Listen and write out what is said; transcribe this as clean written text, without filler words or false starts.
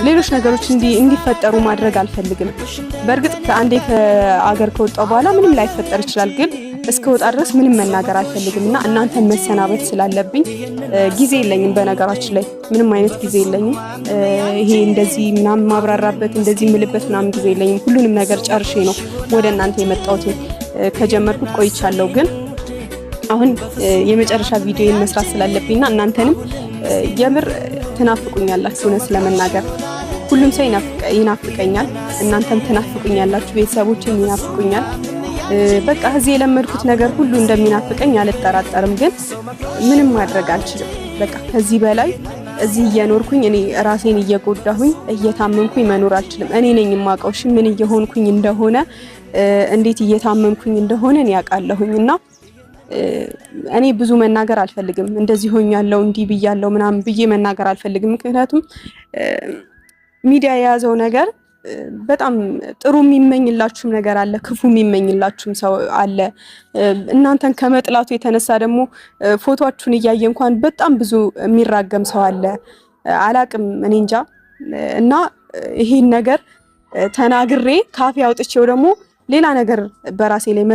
ሌሎች ነገሮች እንዲፈጠሩ ማድረግ አልፈልግም። በእርግጥ ከአንዴ ከአገር ከወጣው በኋላ ምንም ላይፈጠር ይችላል፣ ግን እስከወጣ ድረስ ምንም መናገር አልፈልግምና እናንተን መሰናበት ስላለብኝ ጊዜ የለኝም። በነገራችን ላይ ምንም አይነት ጊዜ የለኝም። ይሄ እንደዚህ ምናምን ማብራራበት እንደዚህ ምልበት ምናምን ጊዜ የለኝም። ሁሉንም ነገር ጨርሼ ነው ወደ እናንተ የመጣሁት። ከጀመርኩት ቆይቻለሁ፣ ግን አሁን የመጨረሻ ቪዲዮን መስራት ስላለብኝና እናንተንም የምር ትናፍቁኛላችሁ። እውነት ለመናገር ሁሉም ሰው ይናፍቀኛል፣ እናንተም ትናፍቁኛላችሁ፣ ቤተሰቦችም ይናፍቁኛል። በቃ እዚህ የለመድኩት ነገር ሁሉ እንደሚናፍቀኝ አልጠራጠርም፣ ግን ምንም ማድረግ አልችልም። በቃ ከዚህ በላይ እዚህ እየኖርኩኝ እኔ ራሴን እየጎዳሁኝ እየታመምኩኝ መኖር አልችልም። እኔ ነኝ የማውቀው ምን እየሆንኩኝ እንደሆነ እንዴት እየታመምኩኝ እንደሆነ እኔ ያውቃለሁኝና እኔ ብዙ መናገር አልፈልግም። እንደዚህ ሆኛለሁ እንዲህ ብያለሁ ምናምን ብዬ መናገር አልፈልግም። ምክንያቱም ሚዲያ የያዘው ነገር በጣም ጥሩ የሚመኝላችሁም ነገር አለ፣ ክፉ የሚመኝላችሁም ሰው አለ። እናንተን ከመጥላቱ የተነሳ ደግሞ ፎቶአችሁን እያየ እንኳን በጣም ብዙ የሚራገም ሰው አለ። አላቅም እኔ እንጃ። እና ይሄን ነገር ተናግሬ ካፌ አውጥቼው ደግሞ ሌላ ነገር በራሴ ላይ